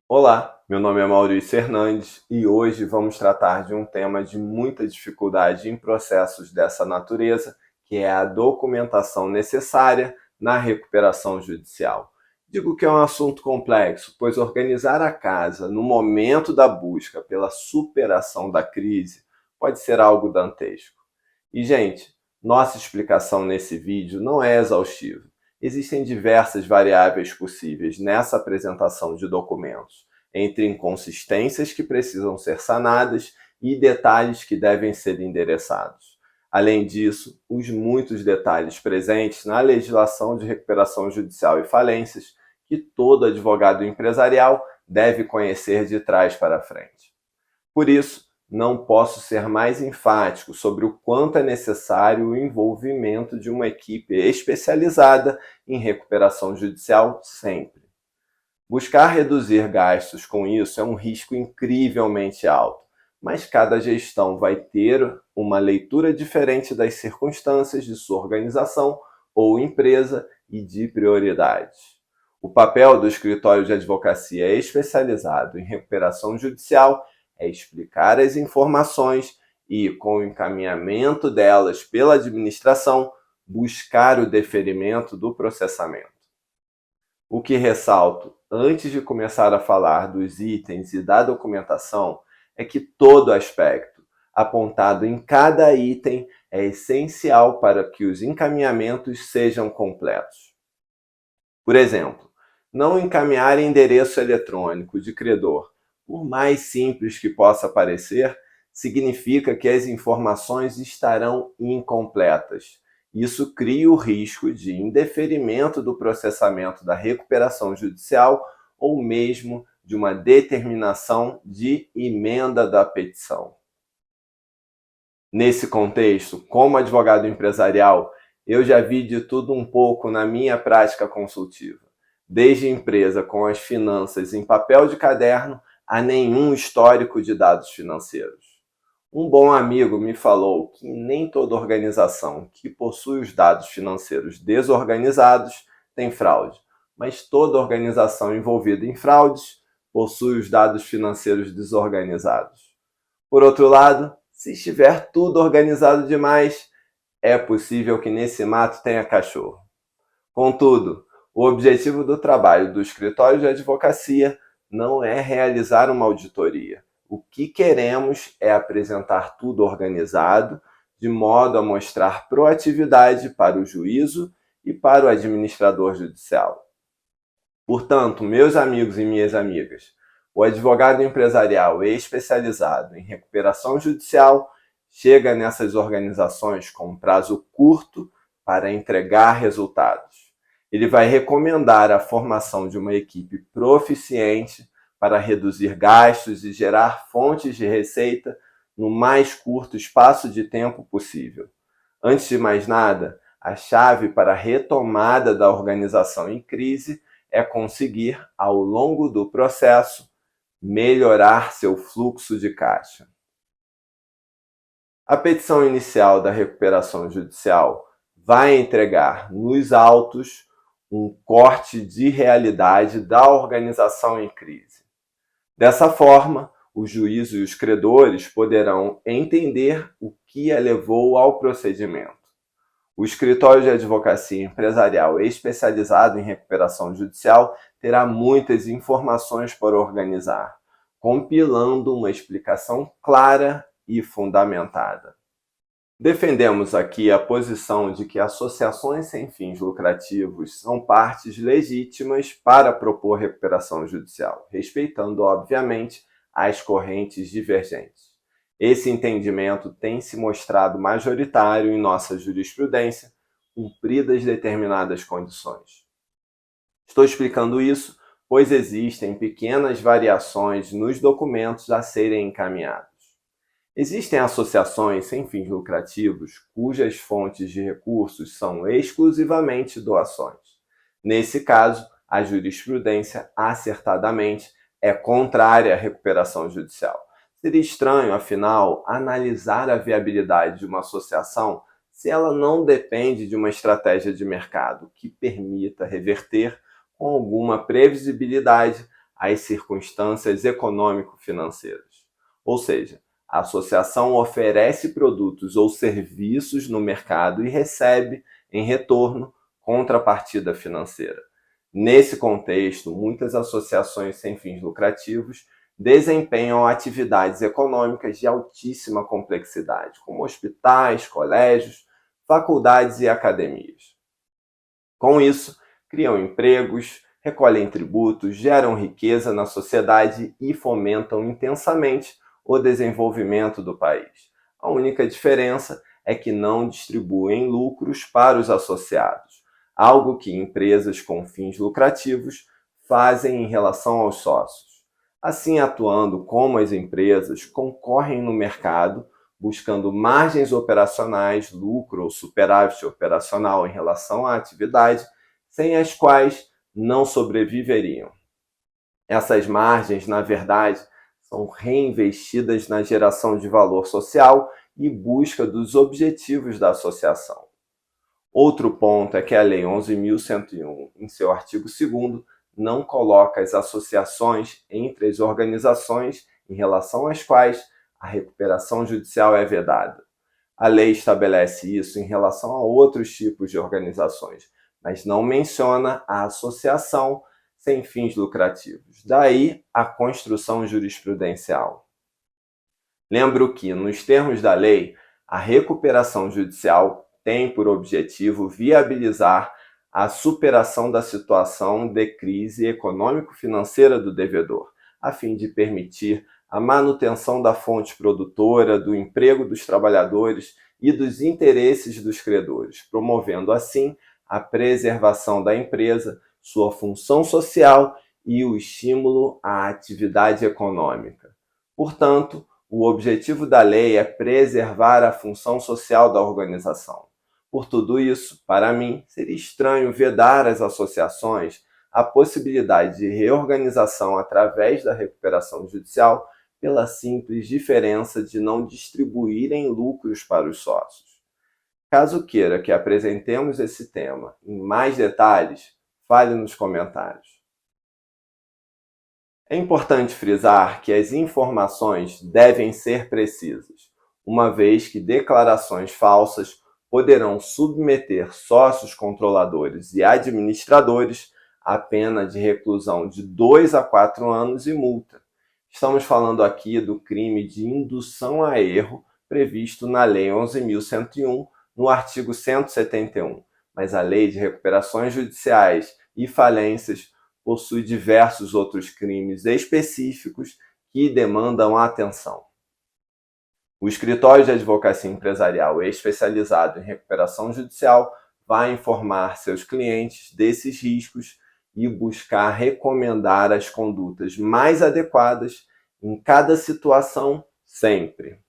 Olá, meu nome é Maurício Hernandes e hoje vamos tratar de um tema de muita dificuldade em processos dessa natureza, que é a documentação necessária na recuperação judicial. Digo que é um assunto complexo, pois organizar a casa no momento da busca pela superação da crise pode ser algo dantesco. E, gente, nossa explicação nesse vídeo não é exaustiva. Existem diversas variáveis possíveis nessa apresentação de documentos, entre inconsistências que precisam ser sanadas e detalhes que devem ser endereçados. Além disso, os muitos detalhes presentes na legislação de recuperação judicial e falências que todo advogado empresarial deve conhecer de trás para frente. Por isso, não posso ser mais enfático sobre o quanto é necessário o envolvimento de uma equipe especializada em recuperação judicial sempre. Buscar reduzir gastos com isso é um risco incrivelmente alto, mas cada gestão vai ter uma leitura diferente das circunstâncias de sua organização ou empresa e de prioridades. O papel do escritório de advocacia especializado em recuperação judicial é explicar as informações e, com o encaminhamento delas pela administração, buscar o deferimento do processamento. O que ressalto, antes de começar a falar dos itens e da documentação, é que todo aspecto apontado em cada item é essencial para que os encaminhamentos sejam completos. Por exemplo, não encaminhar endereço eletrônico de credor, por mais simples que possa parecer, significa que as informações estarão incompletas. Isso cria o risco de indeferimento do processamento da recuperação judicial ou mesmo de uma determinação de emenda da petição. Nesse contexto, como advogado empresarial, eu já vi de tudo um pouco na minha prática consultiva, desde empresa com as finanças em papel de caderno a nenhum histórico de dados financeiros. Um bom amigo me falou que nem toda organização que possui os dados financeiros desorganizados tem fraude, mas toda organização envolvida em fraudes possui os dados financeiros desorganizados. Por outro lado, se estiver tudo organizado demais, é possível que nesse mato tenha cachorro. Contudo, o objetivo do trabalho do escritório de advocacia não é realizar uma auditoria. O que queremos é apresentar tudo organizado, de modo a mostrar proatividade para o juízo e para o administrador judicial. Portanto, meus amigos e minhas amigas, o advogado empresarial especializado em recuperação judicial chega nessas organizações com um prazo curto para entregar resultados. Ele vai recomendar a formação de uma equipe proficiente para reduzir gastos e gerar fontes de receita no mais curto espaço de tempo possível. Antes de mais nada, a chave para a retomada da organização em crise é conseguir, ao longo do processo, melhorar seu fluxo de caixa. A petição inicial da recuperação judicial vai entregar nos autos um corte de realidade da organização em crise. Dessa forma, o juízo e os credores poderão entender o que a levou ao procedimento. O escritório de advocacia empresarial especializado em recuperação judicial terá muitas informações para organizar, compilando uma explicação clara e fundamentada. Defendemos aqui a posição de que associações sem fins lucrativos são partes legítimas para propor recuperação judicial, respeitando, obviamente, as correntes divergentes. Esse entendimento tem se mostrado majoritário em nossa jurisprudência, cumpridas determinadas condições. Estou explicando isso pois existem pequenas variações nos documentos a serem encaminhados. Existem associações sem fins lucrativos cujas fontes de recursos são exclusivamente doações. Nesse caso, a jurisprudência, acertadamente, é contrária à recuperação judicial. Seria estranho, afinal, analisar a viabilidade de uma associação se ela não depende de uma estratégia de mercado que permita reverter com alguma previsibilidade às circunstâncias econômico-financeiras. Ou seja, a associação oferece produtos ou serviços no mercado e recebe, em retorno, contrapartida financeira. Nesse contexto, muitas associações sem fins lucrativos desempenham atividades econômicas de altíssima complexidade, como hospitais, colégios, faculdades e academias. Com isso, criam empregos, recolhem tributos, geram riqueza na sociedade e fomentam intensamente o desenvolvimento do país. A única diferença é que não distribuem lucros para os associados, algo que empresas com fins lucrativos fazem em relação aos sócios. Assim, atuando como as empresas concorrem no mercado, buscando margens operacionais, lucro ou superávit operacional em relação à atividade, sem as quais não sobreviveriam. Essas margens, na verdade, são reinvestidas na geração de valor social e busca dos objetivos da associação. Outro ponto é que a Lei 11.101, em seu artigo 2º, não coloca as associações entre as organizações em relação às quais a recuperação judicial é vedada. A lei estabelece isso em relação a outros tipos de organizações, mas não menciona a associação sem fins lucrativos. Daí a construção jurisprudencial. Lembro que, nos termos da lei, a recuperação judicial tem por objetivo viabilizar a superação da situação de crise econômico-financeira do devedor, a fim de permitir a manutenção da fonte produtora, do emprego dos trabalhadores e dos interesses dos credores, promovendo assim a preservação da empresa, sua função social e o estímulo à atividade econômica. Portanto, o objetivo da lei é preservar a função social da organização. Por tudo isso, para mim, seria estranho vedar às associações a possibilidade de reorganização através da recuperação judicial pela simples diferença de não distribuírem lucros para os sócios. Caso queira que apresentemos esse tema em mais detalhes, fale nos comentários. É importante frisar que as informações devem ser precisas, uma vez que declarações falsas poderão submeter sócios controladores e administradores à pena de reclusão de 2 a 4 anos e multa. Estamos falando aqui do crime de indução a erro previsto na Lei 11.101, no artigo 171, mas a Lei de Recuperações Judiciais e Falências possui diversos outros crimes específicos que demandam atenção. O escritório de advocacia empresarial especializado em recuperação judicial vai informar seus clientes desses riscos e buscar recomendar as condutas mais adequadas em cada situação, sempre.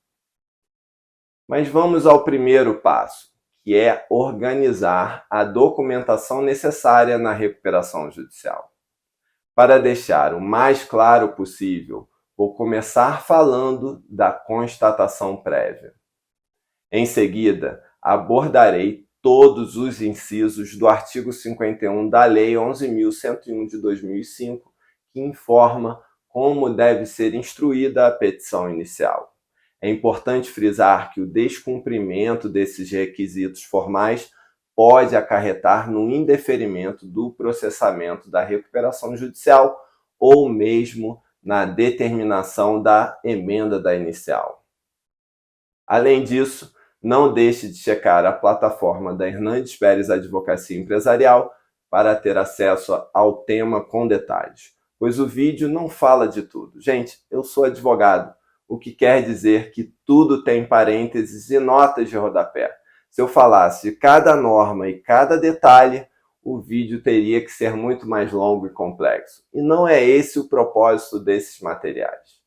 Mas vamos ao primeiro passo, que é organizar a documentação necessária na recuperação judicial. Para deixar o mais claro possível, vou começar falando da constatação prévia. Em seguida, abordarei todos os incisos do artigo 51 da Lei 11.101 de 2005, que informa como deve ser instruída a petição inicial. É importante frisar que o descumprimento desses requisitos formais pode acarretar no indeferimento do processamento da recuperação judicial ou mesmo na determinação da emenda da inicial. Além disso, não deixe de checar a plataforma da Hernandes Pérez Advocacia Empresarial para ter acesso ao tema com detalhes, pois o vídeo não fala de tudo. Gente, eu sou advogado, o que quer dizer que tudo tem parênteses e notas de rodapé. Se eu falasse de cada norma e cada detalhe, o vídeo teria que ser muito mais longo e complexo. E não é esse o propósito desses materiais.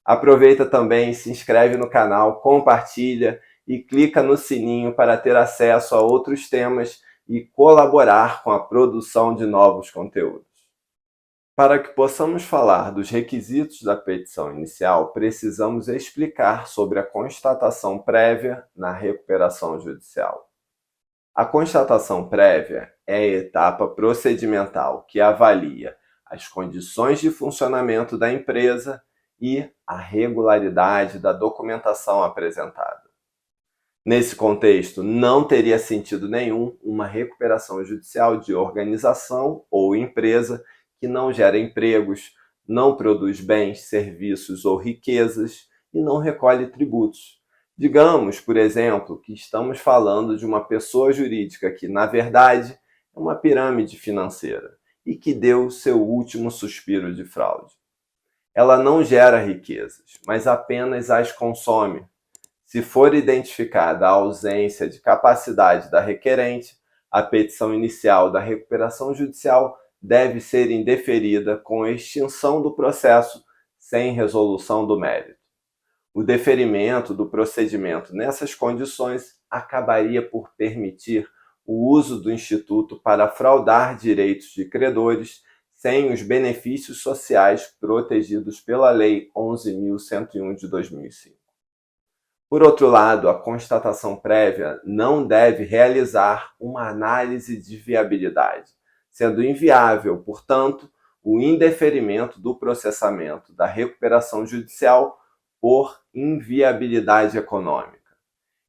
Aproveita também, se inscreve no canal, compartilha e clica no sininho para ter acesso a outros temas e colaborar com a produção de novos conteúdos. Para que possamos falar dos requisitos da petição inicial, precisamos explicar sobre a constatação prévia na recuperação judicial. A constatação prévia é a etapa procedimental que avalia as condições de funcionamento da empresa e a regularidade da documentação apresentada. Nesse contexto, não teria sentido nenhum uma recuperação judicial de organização ou empresa que não gera empregos, não produz bens, serviços ou riquezas e não recolhe tributos. Digamos, por exemplo, que estamos falando de uma pessoa jurídica que, na verdade, é uma pirâmide financeira e que deu seu último suspiro de fraude. Ela não gera riquezas, mas apenas as consome. Se for identificada a ausência de capacidade da requerente, a petição inicial da recuperação judicial deve ser indeferida com extinção do processo sem resolução do mérito. O deferimento do procedimento nessas condições acabaria por permitir o uso do Instituto para fraudar direitos de credores sem os benefícios sociais protegidos pela Lei 11.101 de 2005. Por outro lado, a constatação prévia não deve realizar uma análise de viabilidade, sendo inviável, portanto, o indeferimento do processamento da recuperação judicial por inviabilidade econômica.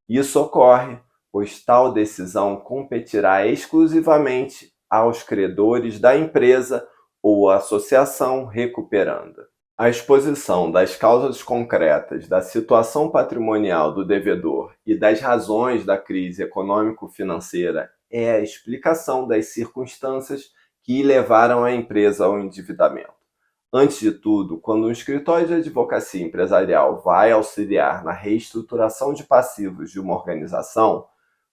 Isso ocorre, pois tal decisão competirá exclusivamente aos credores da empresa ou associação recuperanda. A exposição das causas concretas da situação patrimonial do devedor e das razões da crise econômico-financeira é a explicação das circunstâncias que levaram a empresa ao endividamento. Antes de tudo, quando um escritório de advocacia empresarial vai auxiliar na reestruturação de passivos de uma organização,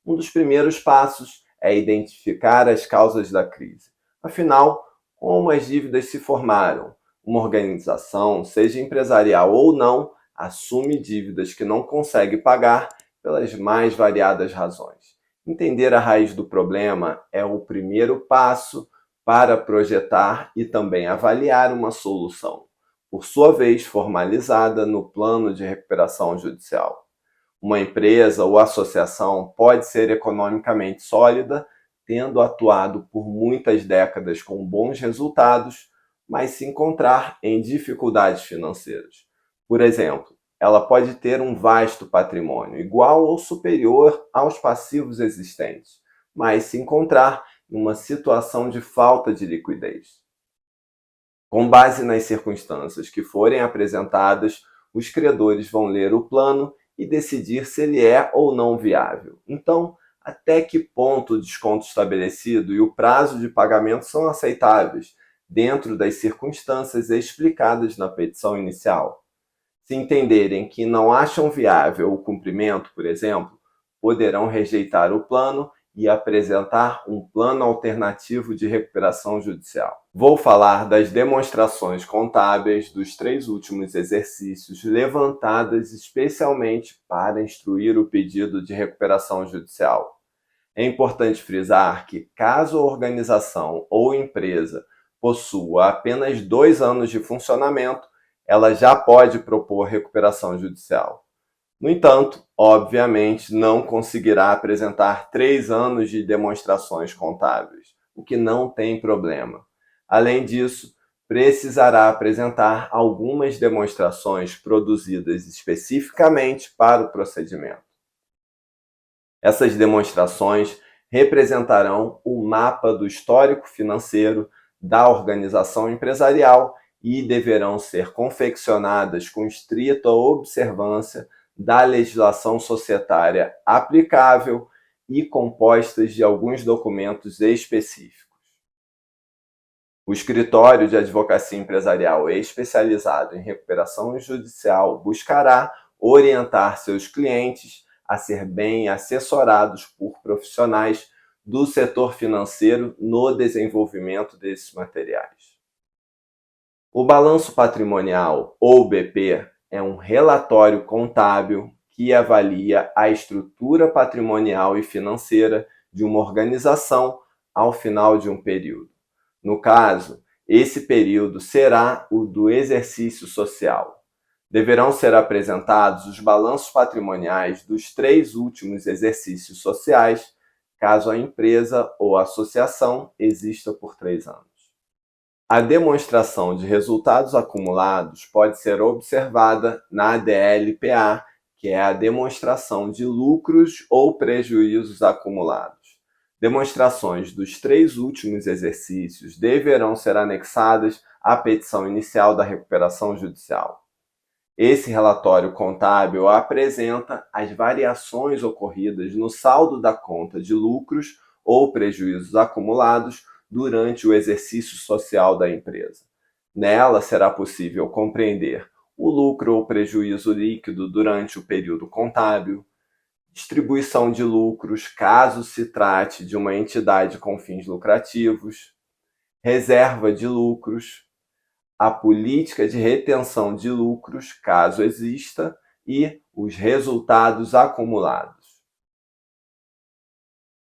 um dos primeiros passos é identificar as causas da crise. Afinal, como as dívidas se formaram? Uma organização, seja empresarial ou não, assume dívidas que não consegue pagar pelas mais variadas razões. Entender a raiz do problema é o primeiro passo para projetar e também avaliar uma solução, por sua vez formalizada no plano de recuperação judicial. Uma empresa ou associação pode ser economicamente sólida, tendo atuado por muitas décadas com bons resultados, mas se encontrar em dificuldades financeiras. Por exemplo, ela pode ter um vasto patrimônio, igual ou superior aos passivos existentes, mas se encontrar em uma situação de falta de liquidez. Com base nas circunstâncias que forem apresentadas, os credores vão ler o plano e decidir se ele é ou não viável. Então, até que ponto o desconto estabelecido e o prazo de pagamento são aceitáveis, dentro das circunstâncias explicadas na petição inicial. Se entenderem que não acham viável o cumprimento, por exemplo, poderão rejeitar o plano e apresentar um plano alternativo de recuperação judicial. Vou falar das demonstrações contábeis dos 3 últimos exercícios levantadas especialmente para instruir o pedido de recuperação judicial. É importante frisar que, caso a organização ou empresa possua apenas 2 anos de funcionamento, ela já pode propor recuperação judicial. No entanto, obviamente, não conseguirá apresentar 3 anos de demonstrações contábeis, o que não tem problema. Além disso, precisará apresentar algumas demonstrações produzidas especificamente para o procedimento. Essas demonstrações representarão o mapa do histórico financeiro da organização empresarial e deverão ser confeccionadas com estrita observância da legislação societária aplicável e compostas de alguns documentos específicos. O escritório de advocacia empresarial especializado em recuperação judicial buscará orientar seus clientes a ser bem assessorados por profissionais do setor financeiro no desenvolvimento desses materiais. O balanço patrimonial, ou BP, é um relatório contábil que avalia a estrutura patrimonial e financeira de uma organização ao final de um período. No caso, esse período será o do exercício social. Deverão ser apresentados os balanços patrimoniais dos 3 últimos exercícios sociais, caso a empresa ou associação exista por 3 anos. A demonstração de resultados acumulados pode ser observada na ADL-PA, que é a demonstração de lucros ou prejuízos acumulados. Demonstrações dos 3 últimos exercícios deverão ser anexadas à petição inicial da recuperação judicial. Esse relatório contábil apresenta as variações ocorridas no saldo da conta de lucros ou prejuízos acumulados durante o exercício social da empresa. Nela será possível compreender o lucro ou prejuízo líquido durante o período contábil, distribuição de lucros caso se trate de uma entidade com fins lucrativos, reserva de lucros, a política de retenção de lucros, caso exista, e os resultados acumulados.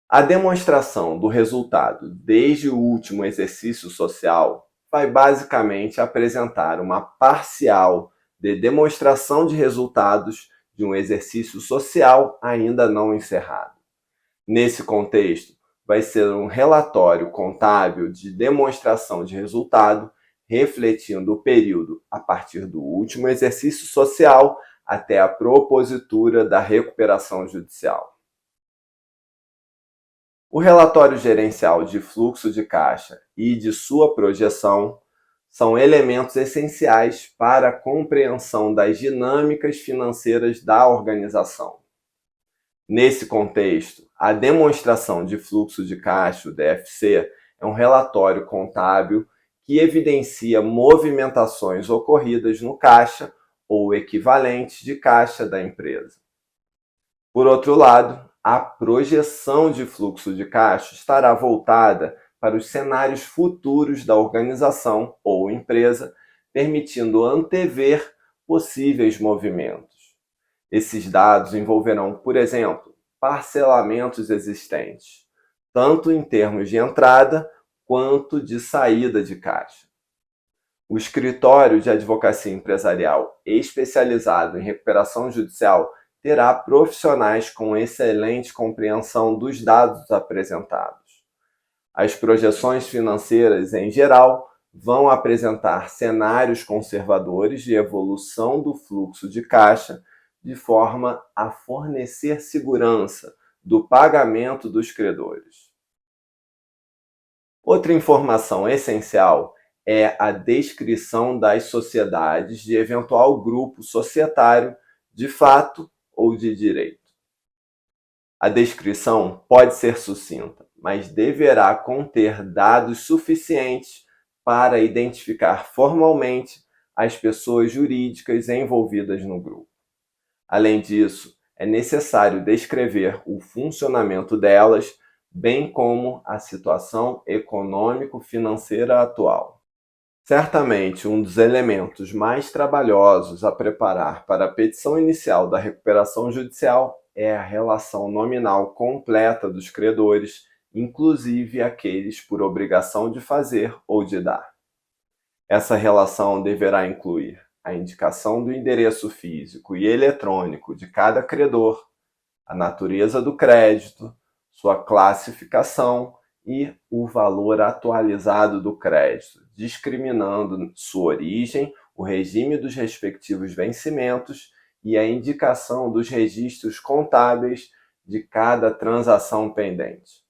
A demonstração do resultado desde o último exercício social vai basicamente apresentar uma parcial de demonstração de resultados de um exercício social ainda não encerrado. Nesse contexto, vai ser um relatório contábil de demonstração de resultado refletindo o período a partir do último exercício social até a propositura da recuperação judicial. O relatório gerencial de fluxo de caixa e de sua projeção são elementos essenciais para a compreensão das dinâmicas financeiras da organização. Nesse contexto, a demonstração de fluxo de caixa, o DFC, é um relatório contábil que evidencia movimentações ocorridas no caixa ou equivalentes de caixa da empresa. Por outro lado, a projeção de fluxo de caixa estará voltada para os cenários futuros da organização ou empresa, permitindo antever possíveis movimentos. Esses dados envolverão, por exemplo, parcelamentos existentes, tanto em termos de entrada quanto de saída de caixa. O escritório de advocacia empresarial especializado em recuperação judicial terá profissionais com excelente compreensão dos dados apresentados. As projeções financeiras, em geral, vão apresentar cenários conservadores de evolução do fluxo de caixa de forma a fornecer segurança do pagamento dos credores. Outra informação essencial é a descrição das sociedades de eventual grupo societário de fato ou de direito. A descrição pode ser sucinta, mas deverá conter dados suficientes para identificar formalmente as pessoas jurídicas envolvidas no grupo. Além disso, é necessário descrever o funcionamento delas, bem como a situação econômico-financeira atual. Certamente, um dos elementos mais trabalhosos a preparar para a petição inicial da recuperação judicial é a relação nominal completa dos credores, inclusive aqueles por obrigação de fazer ou de dar. Essa relação deverá incluir a indicação do endereço físico e eletrônico de cada credor, a natureza do crédito, sua classificação e o valor atualizado do crédito, discriminando sua origem, o regime dos respectivos vencimentos e a indicação dos registros contábeis de cada transação pendente.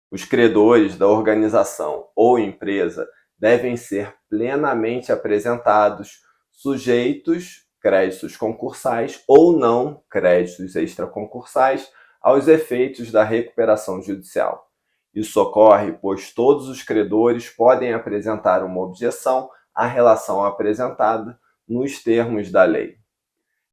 Os credores da organização ou empresa devem ser plenamente apresentados, sujeitos créditos concursais ou não créditos extraconcursais aos efeitos da recuperação judicial. Isso ocorre pois todos os credores podem apresentar uma objeção à relação apresentada nos termos da lei.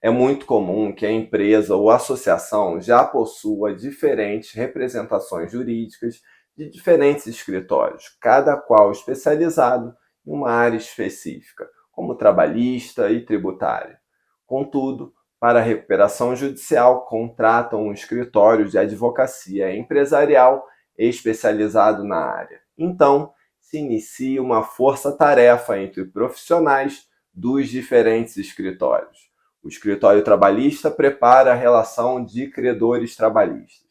É muito comum que a empresa ou associação já possua diferentes representações jurídicas de diferentes escritórios, cada qual especializado em uma área específica, como trabalhista e tributária. Contudo, para a recuperação judicial, contratam um escritório de advocacia empresarial especializado na área. Então, se inicia uma força-tarefa entre profissionais dos diferentes escritórios. O escritório trabalhista prepara a relação de credores trabalhistas.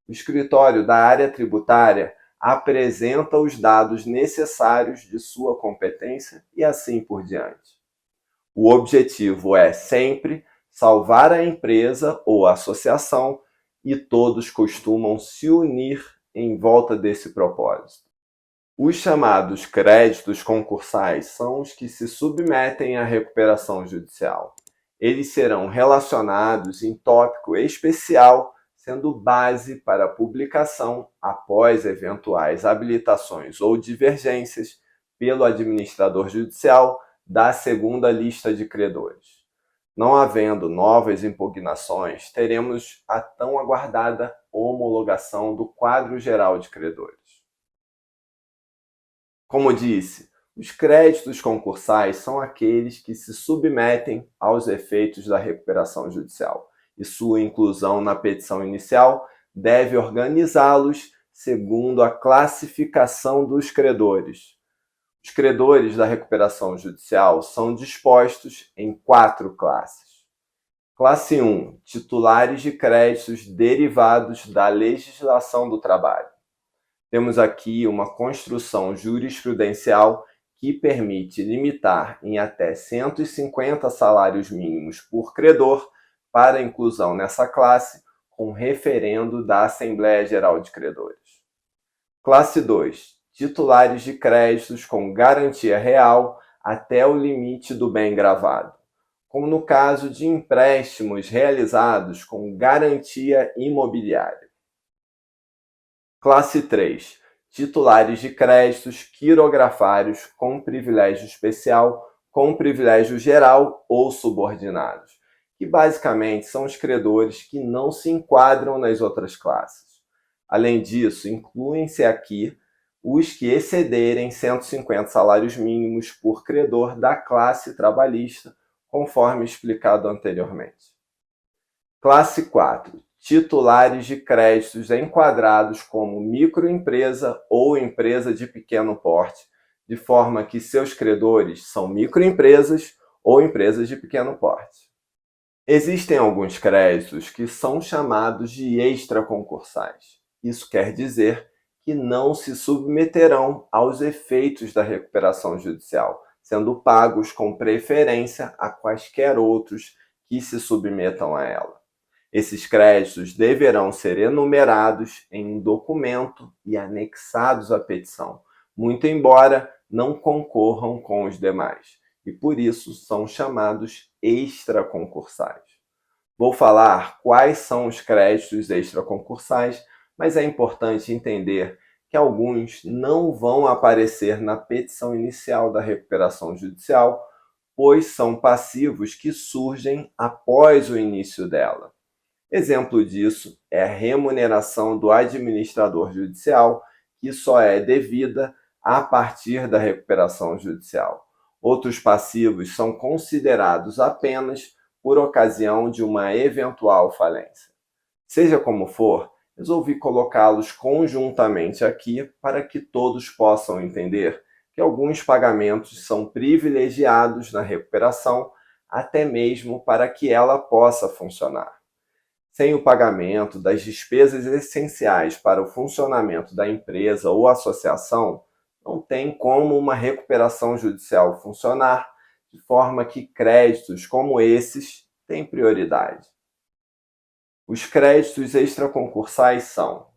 O escritório da área tributária apresenta os dados necessários de sua competência e assim por diante. O objetivo é sempre salvar a empresa ou a associação e todos costumam se unir em volta desse propósito. Os chamados créditos concursais são os que se submetem à recuperação judicial. Eles serão relacionados em tópico especial, sendo base para publicação após eventuais habilitações ou divergências pelo administrador judicial da segunda lista de credores. Não havendo novas impugnações, teremos a tão aguardada homologação do quadro geral de credores. Como disse, os créditos concursais são aqueles que se submetem aos efeitos da recuperação judicial, e sua inclusão na petição inicial deve organizá-los segundo a classificação dos credores. Os credores da recuperação judicial são dispostos em 4 classes. Classe 1, titulares de créditos derivados da legislação do trabalho. Temos aqui uma construção jurisprudencial que permite limitar em até 150 salários mínimos por credor para inclusão nessa classe com referendo da Assembleia Geral de Credores. Classe 2. Titulares de créditos com garantia real até o limite do bem gravado, como no caso de empréstimos realizados com garantia imobiliária. Classe 3. Titulares de créditos quirografários com privilégio especial, com privilégio geral ou subordinados, que basicamente são os credores que não se enquadram nas outras classes. Além disso, incluem-se aqui os que excederem 150 salários mínimos por credor da classe trabalhista, conforme explicado anteriormente. Classe 4. Titulares de créditos enquadrados como microempresa ou empresa de pequeno porte, de forma que seus credores são microempresas ou empresas de pequeno porte. Existem alguns créditos que são chamados de extraconcursais. Isso quer dizer que não se submeterão aos efeitos da recuperação judicial, sendo pagos com preferência a quaisquer outros que se submetam a ela. Esses créditos deverão ser enumerados em um documento e anexados à petição, muito embora não concorram com os demais, e por isso são chamados extraconcursais. Vou falar quais são os créditos extraconcursais, mas é importante entender que alguns não vão aparecer na petição inicial da recuperação judicial, pois são passivos que surgem após o início dela. Exemplo disso é a remuneração do administrador judicial, que só é devida a partir da recuperação judicial. Outros passivos são considerados apenas por ocasião de uma eventual falência. Seja como for, resolvi colocá-los conjuntamente aqui para que todos possam entender que alguns pagamentos são privilegiados na recuperação, até mesmo para que ela possa funcionar. Sem o pagamento das despesas essenciais para o funcionamento da empresa ou associação, não tem como uma recuperação judicial funcionar, de forma que créditos como esses têm prioridade. Os créditos extraconcursais são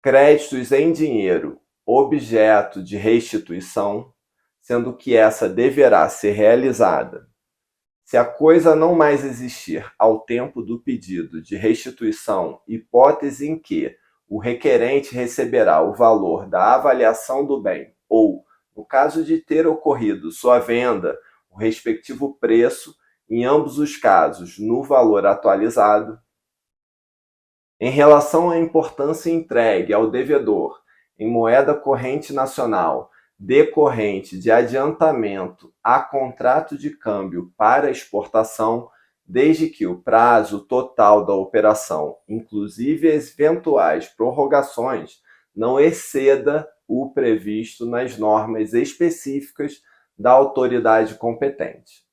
créditos em dinheiro, objeto de restituição, sendo que essa deverá ser realizada se a coisa não mais existir ao tempo do pedido de restituição, hipótese em que o requerente receberá o valor da avaliação do bem ou, no caso de ter ocorrido sua venda, o respectivo preço, em ambos os casos, no valor atualizado. Em relação à importância entregue ao devedor em moeda corrente nacional, decorrente de adiantamento a contrato de câmbio para exportação, desde que o prazo total da operação, inclusive eventuais prorrogações, não exceda o previsto nas normas específicas da autoridade competente.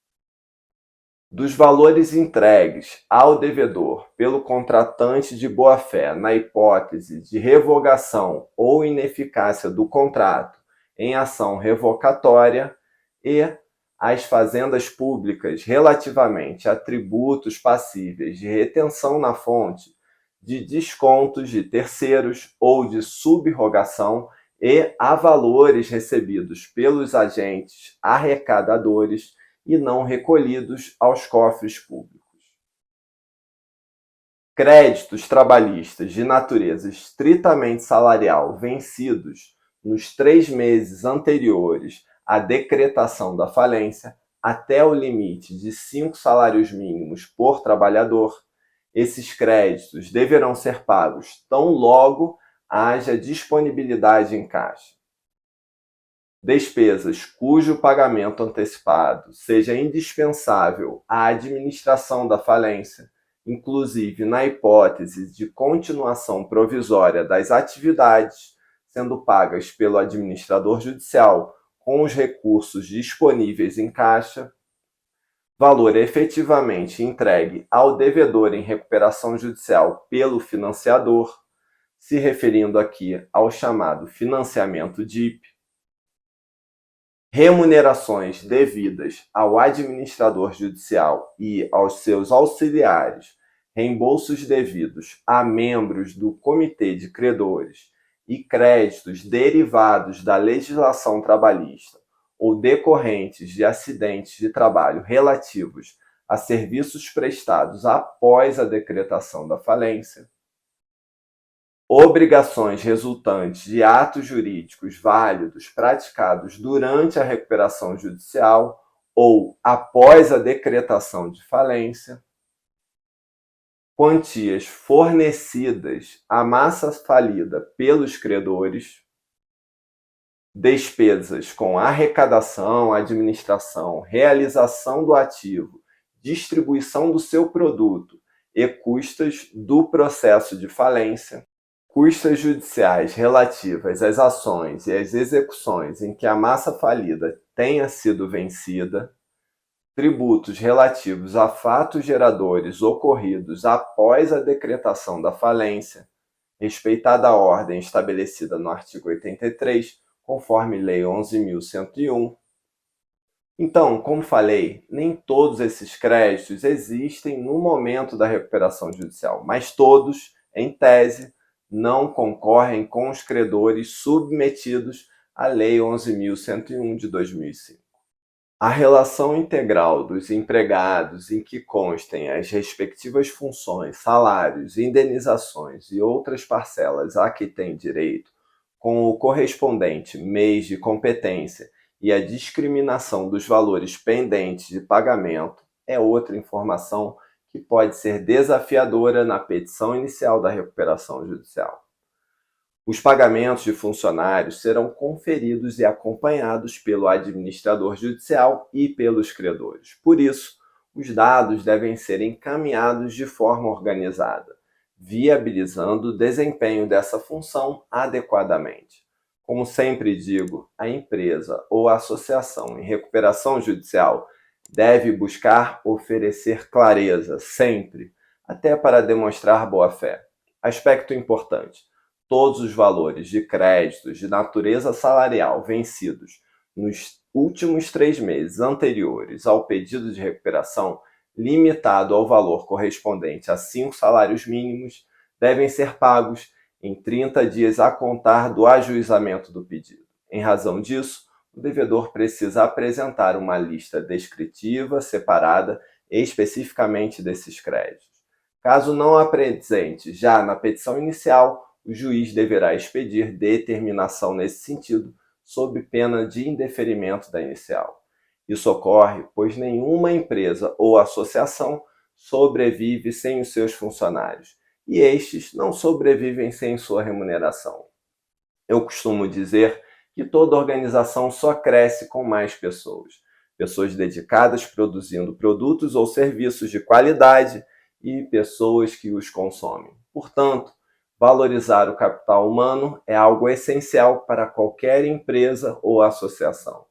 Dos valores entregues ao devedor pelo contratante de boa-fé na hipótese de revogação ou ineficácia do contrato em ação revocatória e as fazendas públicas relativamente a tributos passíveis de retenção na fonte, de descontos de terceiros ou de subrogação e a valores recebidos pelos agentes arrecadadores e não recolhidos aos cofres públicos. Créditos trabalhistas de natureza estritamente salarial vencidos nos 3 meses anteriores à decretação da falência, até o limite de 5 salários mínimos por trabalhador, esses créditos deverão ser pagos tão logo haja disponibilidade em caixa. Despesas cujo pagamento antecipado seja indispensável à administração da falência, inclusive na hipótese de continuação provisória das atividades, sendo pagas pelo administrador judicial com os recursos disponíveis em caixa, valor efetivamente entregue ao devedor em recuperação judicial pelo financiador, se referindo aqui ao chamado financiamento DIP, remunerações devidas ao administrador judicial e aos seus auxiliares, reembolsos devidos a membros do comitê de credores e créditos derivados da legislação trabalhista ou decorrentes de acidentes de trabalho relativos a serviços prestados após a decretação da falência, obrigações resultantes de atos jurídicos válidos praticados durante a recuperação judicial ou após a decretação de falência, quantias fornecidas à massa falida pelos credores, despesas com arrecadação, administração, realização do ativo, distribuição do seu produto e custas do processo de falência, custas judiciais relativas às ações e às execuções em que a massa falida tenha sido vencida, tributos relativos a fatos geradores ocorridos após a decretação da falência, respeitada a ordem estabelecida no artigo 83, conforme Lei 11.101. Então, como falei, nem todos esses créditos existem no momento da recuperação judicial, mas todos, em tese, não concorrem com os credores submetidos à Lei 11.101 de 2005. A relação integral dos empregados em que constem as respectivas funções, salários, indenizações e outras parcelas a que têm direito, com o correspondente mês de competência e a discriminação dos valores pendentes de pagamento é outra informação que pode ser desafiadora na petição inicial da recuperação judicial. Os pagamentos de funcionários serão conferidos e acompanhados pelo administrador judicial e pelos credores. Por isso, os dados devem ser encaminhados de forma organizada, viabilizando o desempenho dessa função adequadamente. Como sempre digo, a empresa ou a associação em recuperação judicial deve buscar oferecer clareza, sempre, até para demonstrar boa-fé. Aspecto importante: todos os valores de créditos de natureza salarial vencidos nos últimos 3 meses anteriores ao pedido de recuperação, limitado ao valor correspondente a 5 salários mínimos, devem ser pagos em 30 dias a contar do ajuizamento do pedido. Em razão disso, o devedor precisa apresentar uma lista descritiva, separada especificamente desses créditos. Caso não apresente já na petição inicial, o juiz deverá expedir determinação nesse sentido, sob pena de indeferimento da inicial. Isso ocorre pois nenhuma empresa ou associação sobrevive sem os seus funcionários, e estes não sobrevivem sem sua remuneração. Eu costumo dizer que toda organização só cresce com mais pessoas. Pessoas dedicadas produzindo produtos ou serviços de qualidade e pessoas que os consomem. Portanto, valorizar o capital humano é algo essencial para qualquer empresa ou associação.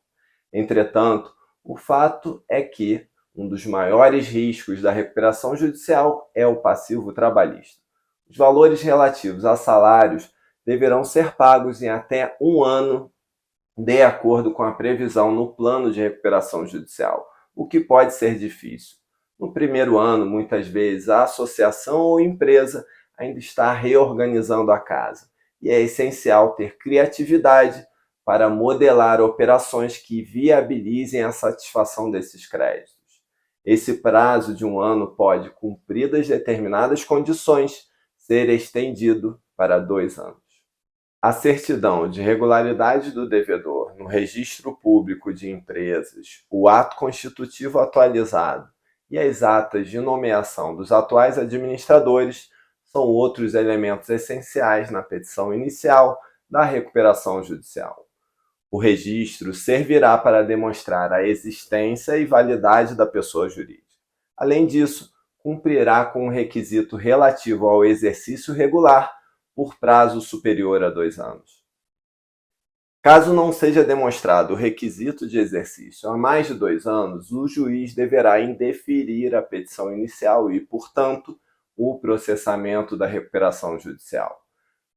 Entretanto, o fato é que Um dos maiores riscos da recuperação judicial é o passivo trabalhista. Os valores relativos a salários deverão ser pagos em até um ano, de acordo com a previsão no plano de recuperação judicial, o que pode ser difícil. No primeiro ano, muitas vezes, a associação ou empresa ainda está reorganizando a casa, e é essencial ter criatividade para modelar operações que viabilizem a satisfação desses créditos. Esse prazo de um ano pode, cumpridas determinadas condições, ser estendido para 2 anos. A certidão de regularidade do devedor no Registro Público de Empresas, o ato constitutivo atualizado e as atas de nomeação dos atuais administradores são outros elementos essenciais na petição inicial da recuperação judicial. O registro servirá para demonstrar a existência e validade da pessoa jurídica. Além disso, cumprirá com o requisito relativo ao exercício regular por prazo superior a 2 anos. Caso não seja demonstrado o requisito de exercício há mais de 2 anos, o juiz deverá indeferir a petição inicial e, portanto, o processamento da recuperação judicial.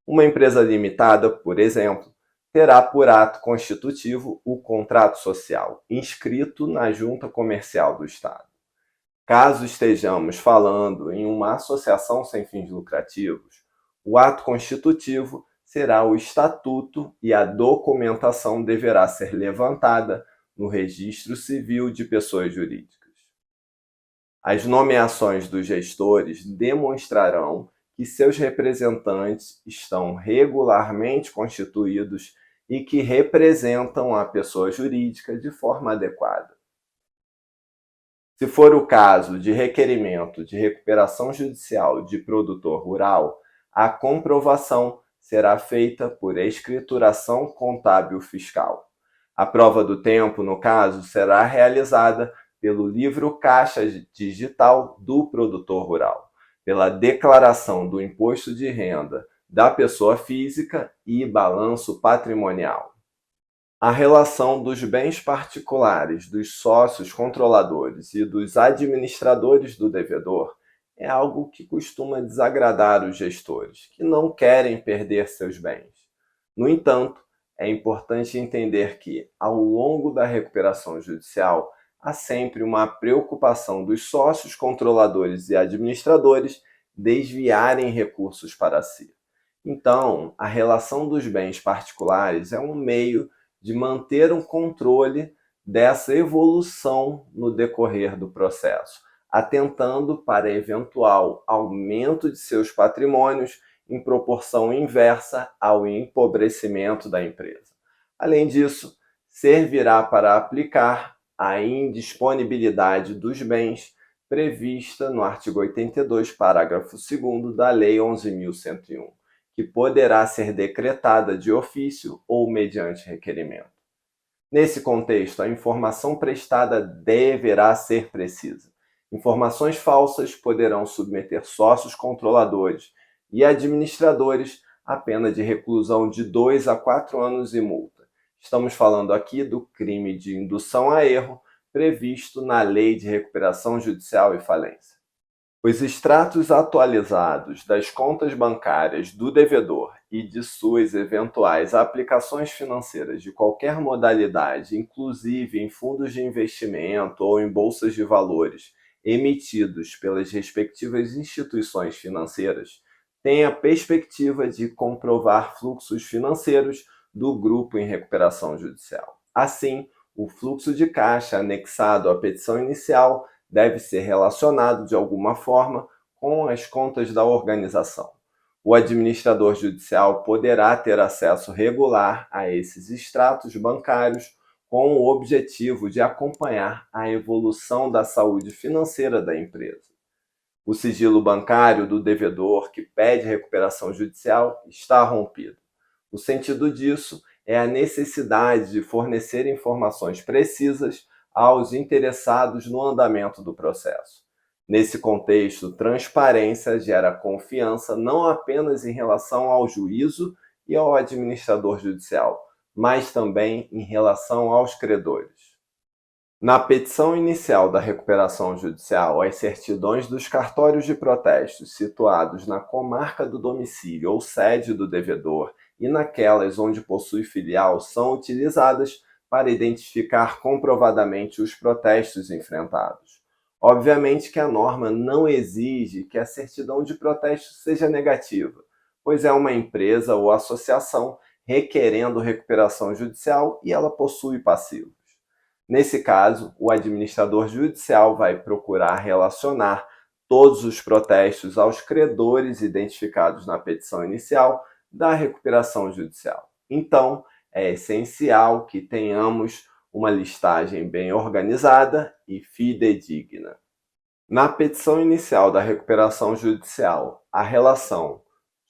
Uma empresa limitada, por exemplo, terá por ato constitutivo o contrato social, inscrito na Junta Comercial do Estado. Caso estejamos falando em uma associação sem fins lucrativos, o ato constitutivo será o estatuto e a documentação deverá ser levantada no Registro Civil de Pessoas Jurídicas. As nomeações dos gestores demonstrarão que seus representantes estão regularmente constituídos e que representam a pessoa jurídica de forma adequada. Se for o caso de requerimento de recuperação judicial de produtor rural, a comprovação será feita por escrituração contábil fiscal. A prova do tempo, no caso, será realizada pelo livro caixa digital do produtor rural, pela declaração do imposto de renda da pessoa física e balanço patrimonial. A relação dos bens particulares dos sócios controladores e dos administradores do devedor é algo que costuma desagradar os gestores, que não querem perder seus bens. No entanto, é importante entender que, ao longo da recuperação judicial, há sempre uma preocupação dos sócios controladores e administradores desviarem recursos para si. Então, a relação dos bens particulares é um meio de manter um controle dessa evolução no decorrer do processo, atentando para eventual aumento de seus patrimônios em proporção inversa ao empobrecimento da empresa. Além disso, servirá para aplicar a indisponibilidade dos bens prevista no artigo 82, parágrafo 2º da Lei 11.101, que poderá ser decretada de ofício ou mediante requerimento. Nesse contexto, a informação prestada deverá ser precisa. Informações falsas poderão submeter sócios controladores e administradores à pena de reclusão de 2 a 4 anos e multa. Estamos falando aqui do crime de indução a erro previsto na Lei de Recuperação Judicial e Falência. Os extratos atualizados das contas bancárias do devedor e de suas eventuais aplicações financeiras de qualquer modalidade, inclusive em fundos de investimento ou em bolsas de valores, emitidos pelas respectivas instituições financeiras, têm a perspectiva de comprovar fluxos financeiros do grupo em recuperação judicial. Assim, o fluxo de caixa anexado à petição inicial deve ser relacionado de alguma forma com as contas da organização. O administrador judicial poderá ter acesso regular a esses extratos bancários com o objetivo de acompanhar a evolução da saúde financeira da empresa. O sigilo bancário do devedor que pede recuperação judicial está rompido. O sentido disso é a necessidade de fornecer informações precisas aos interessados no andamento do processo. Nesse contexto, transparência gera confiança não apenas em relação ao juízo e ao administrador judicial, mas também em relação aos credores. Na petição inicial da recuperação judicial, as certidões dos cartórios de protestos situados na comarca do domicílio ou sede do devedor e naquelas onde possui filial são utilizadas para identificar comprovadamente os protestos enfrentados. Obviamente que a norma não exige que a certidão de protesto seja negativa, pois é uma empresa ou associação requerendo recuperação judicial e ela possui passivos. Nesse caso, o administrador judicial vai procurar relacionar todos os protestos aos credores identificados na petição inicial da recuperação judicial. Então, é essencial que tenhamos uma listagem bem organizada e fidedigna. Na petição inicial da recuperação judicial, a relação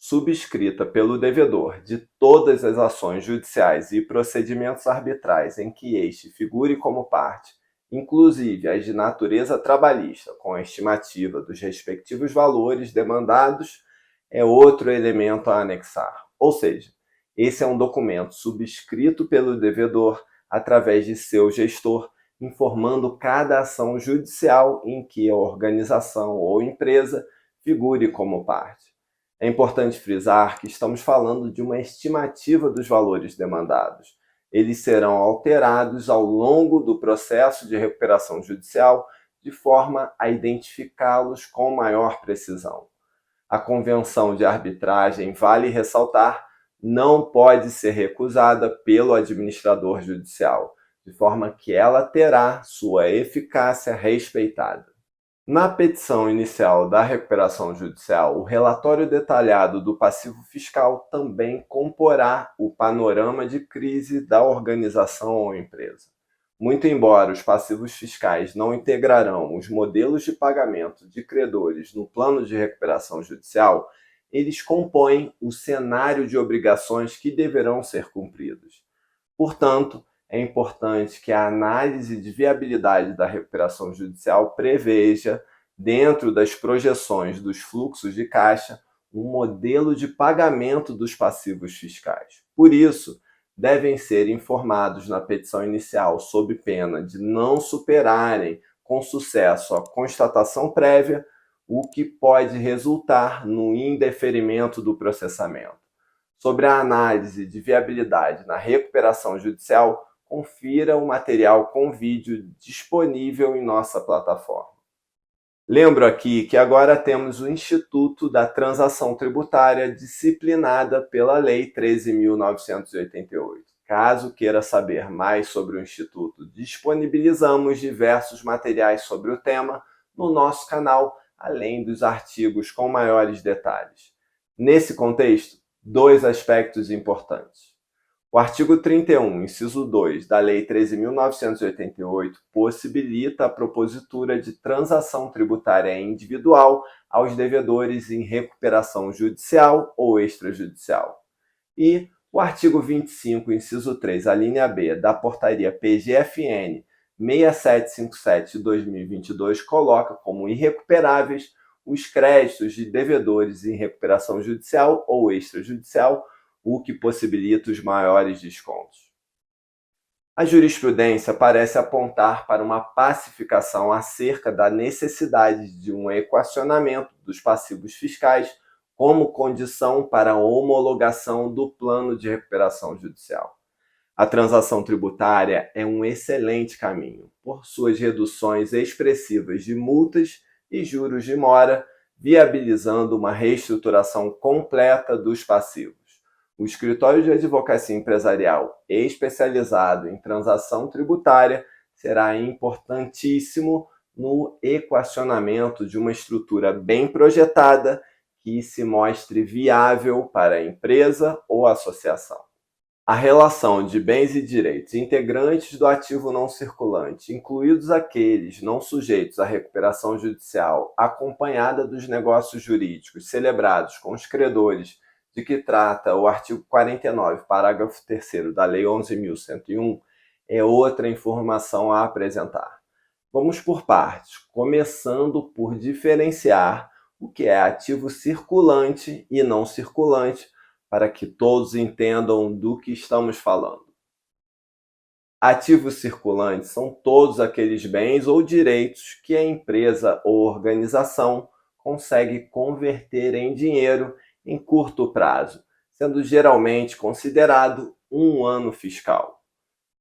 subscrita pelo devedor de todas as ações judiciais e procedimentos arbitrais em que este figure como parte, inclusive as de natureza trabalhista, com a estimativa dos respectivos valores demandados, é outro elemento a anexar. Ou seja, esse é um documento subscrito pelo devedor através de seu gestor, informando cada ação judicial em que a organização ou empresa figure como parte. É importante frisar que estamos falando de uma estimativa dos valores demandados. Eles serão alterados ao longo do processo de recuperação judicial de forma a identificá-los com maior precisão. A convenção de arbitragem, vale ressaltar, não pode ser recusada pelo administrador judicial, de forma que ela terá sua eficácia respeitada. Na petição inicial da recuperação judicial, o relatório detalhado do passivo fiscal também comporá o panorama de crise da organização ou empresa. Muito embora os passivos fiscais não integrarão os modelos de pagamento de credores no plano de recuperação judicial, eles compõem o cenário de obrigações que deverão ser cumpridos. Portanto, é importante que a análise de viabilidade da recuperação judicial preveja, dentro das projeções dos fluxos de caixa, um modelo de pagamento dos passivos fiscais. Por isso, devem ser informados na petição inicial, sob pena de não superarem com sucesso a constatação prévia, o que pode resultar no indeferimento do processamento. Sobre a análise de viabilidade na recuperação judicial, confira o material com vídeo disponível em nossa plataforma. Lembro aqui que agora temos o Instituto da Transação Tributária disciplinada pela Lei 13.988. Caso queira saber mais sobre o Instituto, disponibilizamos diversos materiais sobre o tema no nosso canal, além dos artigos com maiores detalhes. Nesse contexto, dois aspectos importantes. O artigo 31, inciso 2, da Lei 13.988 possibilita a propositura de transação tributária individual aos devedores em recuperação judicial ou extrajudicial. E o artigo 25, inciso 3, a linha B, da Portaria PGFN 6757 de 2022 coloca como irrecuperáveis os créditos de devedores em recuperação judicial ou extrajudicial, o que possibilita os maiores descontos. A jurisprudência parece apontar para uma pacificação acerca da necessidade de um equacionamento dos passivos fiscais como condição para a homologação do plano de recuperação judicial. A transação tributária é um excelente caminho, por suas reduções expressivas de multas e juros de mora, viabilizando uma reestruturação completa dos passivos. O escritório de advocacia empresarial especializado em transação tributária será importantíssimo no equacionamento de uma estrutura bem projetada que se mostre viável para a empresa ou associação. A relação de bens e direitos integrantes do ativo não circulante, incluídos aqueles não sujeitos à recuperação judicial, acompanhada dos negócios jurídicos celebrados com os credores, de que trata o artigo 49, parágrafo 3º da Lei 11.101, é outra informação a apresentar. Vamos por partes, começando por diferenciar o que é ativo circulante e não circulante, para que todos entendam do que estamos falando. Ativos circulantes são todos aqueles bens ou direitos que a empresa ou organização consegue converter em dinheiro em curto prazo, sendo geralmente considerado um ano fiscal.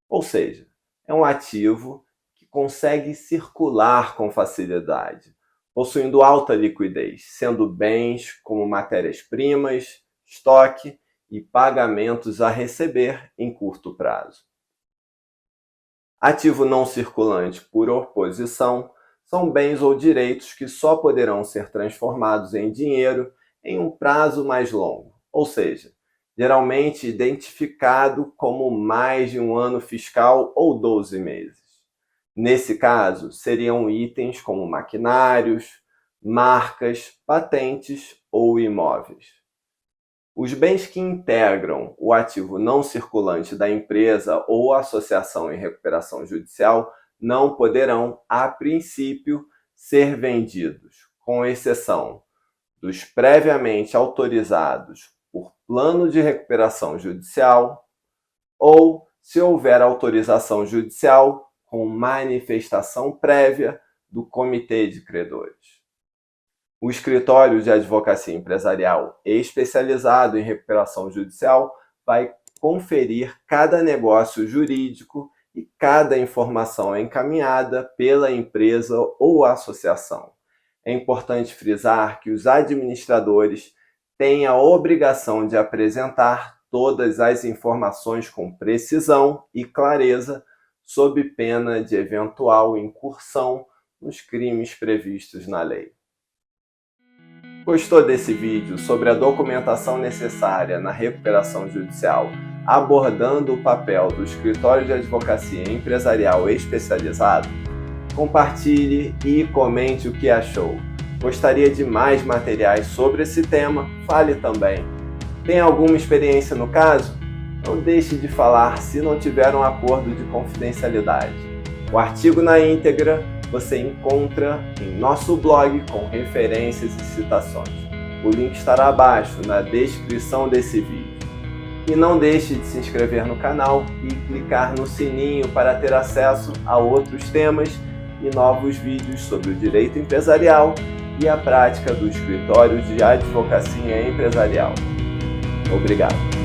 Ou seja, é um ativo que consegue circular com facilidade, possuindo alta liquidez, sendo bens como matérias-primas, estoque e pagamentos a receber em curto prazo. Ativo não circulante, por oposição, são bens ou direitos que só poderão ser transformados em dinheiro em um prazo mais longo, ou seja, geralmente identificado como mais de um ano fiscal ou 12 meses. Nesse caso, seriam itens como maquinários, marcas, patentes ou imóveis. Os bens que integram o ativo não circulante da empresa ou associação em recuperação judicial não poderão, a princípio, ser vendidos, com exceção dos previamente autorizados por plano de recuperação judicial ou se houver autorização judicial com manifestação prévia do Comitê de Credores. O escritório de advocacia empresarial especializado em recuperação judicial vai conferir cada negócio jurídico e cada informação encaminhada pela empresa ou associação. É importante frisar que os administradores têm a obrigação de apresentar todas as informações com precisão e clareza, sob pena de eventual incursão nos crimes previstos na lei. Gostou desse vídeo sobre a documentação necessária na recuperação judicial, abordando o papel do escritório de advocacia empresarial especializado? Compartilhe e comente o que achou. Gostaria de mais materiais sobre esse tema? Fale também. Tem alguma experiência no caso? Não deixe de falar se não tiver um acordo de confidencialidade. O artigo na íntegra você encontra em nosso blog com referências e citações. O link estará abaixo na descrição desse vídeo. E não deixe de se inscrever no canal e clicar no sininho para ter acesso a outros temas e novos vídeos sobre o direito empresarial e a prática do escritório de advocacia empresarial. Obrigado.